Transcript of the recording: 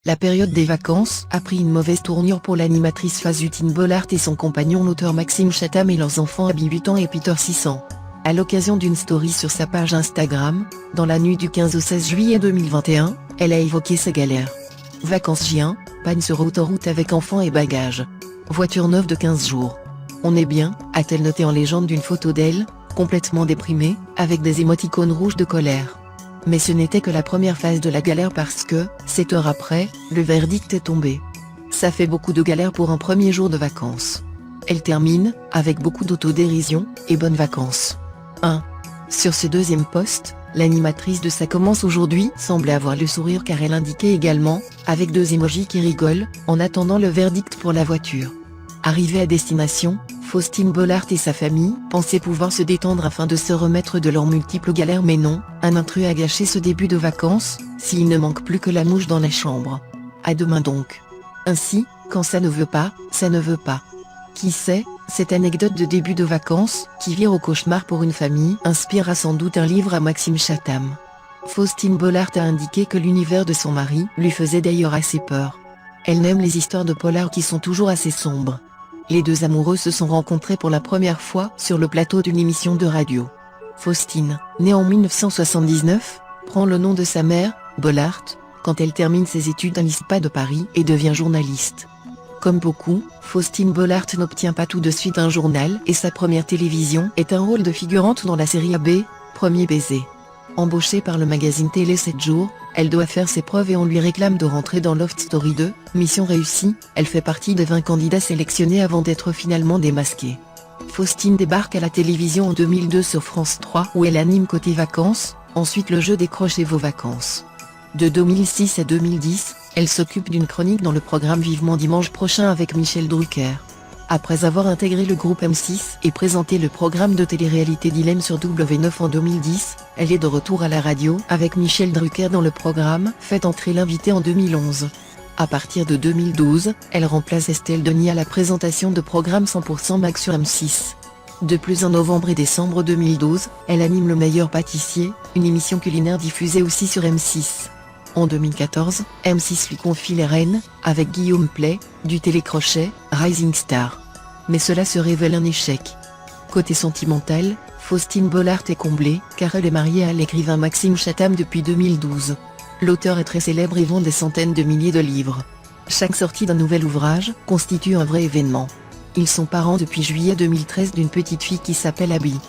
La période des vacances a pris une mauvaise tournure pour l'animatrice Faustine Bollaert et son compagnon l'auteur Maxime Chatham et leurs enfants Abby 8 ans et Peter 6 ans. À l'occasion d'une story sur sa page Instagram, dans la nuit du 15 au 16 juillet 2021, elle a évoqué ses galères. Vacances J1, panne sur autoroute avec enfants et bagages. Voiture neuve de 15 jours. On est bien, a-t-elle noté en légende d'une photo d'elle, complètement déprimée, avec des émoticônes rouges de colère. Mais ce n'était que la première phase de la galère parce que, 7 heures après, le verdict est tombé. Ça fait beaucoup de galères pour un premier jour de vacances. Elle termine, avec beaucoup d'autodérision, et bonnes vacances. 1. Sur ce deuxième post, l'animatrice de Ça commence aujourd'hui semblait avoir le sourire car elle indiquait également, avec 2 emojis qui rigolent, en attendant le verdict pour la voiture. Arrivée à destination, Faustine Bollaert et sa famille pensaient pouvoir se détendre afin de se remettre de leurs multiples galères mais non, un intrus a gâché ce début de vacances, s'il ne manque plus que la mouche dans la chambre. À demain donc. Ainsi, quand ça ne veut pas, ça ne veut pas. Qui sait, cette anecdote de début de vacances, qui vire au cauchemar pour une famille, inspirera sans doute un livre à Maxime Chatham. Faustine Bollaert a indiqué que l'univers de son mari lui faisait d'ailleurs assez peur. Elle n'aime les histoires de polar qui sont toujours assez sombres. Les deux amoureux se sont rencontrés pour la première fois sur le plateau d'une émission de radio. Faustine, née en 1979, prend le nom de sa mère, Bollaert, quand elle termine ses études à l'ISPA de Paris et devient journaliste. Comme beaucoup, Faustine Bollaert n'obtient pas tout de suite un journal et sa première télévision est un rôle de figurante dans la série AB, Premier baiser. Embauchée par le magazine Télé 7 jours, elle doit faire ses preuves et on lui réclame de rentrer dans Loft Story 2, mission réussie, elle fait partie des 20 candidats sélectionnés avant d'être finalement démasquée. Faustine débarque à la télévision en 2002 sur France 3 où elle anime Côté Vacances, ensuite le jeu Décrochez vos vacances. De 2006 à 2010, elle s'occupe d'une chronique dans le programme Vivement Dimanche prochain avec Michel Drucker. Après avoir intégré le groupe M6 et présenté le programme de télé-réalité Dilemme sur W9 en 2010, elle est de retour à la radio avec Michel Drucker dans le programme Faites entrer l'invité en 2011. À partir de 2012, elle remplace Estelle Denis à la présentation de programme 100% Mag sur M6. De plus en novembre et décembre 2012, elle anime Le Meilleur Pâtissier, une émission culinaire diffusée aussi sur M6. En 2014, M6 lui confie les rênes, avec Guillaume Play, du télécrochet Rising Star. Mais cela se révèle un échec. Côté sentimental, Faustine Bollaert est comblée, car elle est mariée à l'écrivain Maxime Chatham depuis 2012. L'auteur est très célèbre et vend des centaines de milliers de livres. Chaque sortie d'un nouvel ouvrage constitue un vrai événement. Ils sont parents depuis juillet 2013 d'une petite fille qui s'appelle Abby.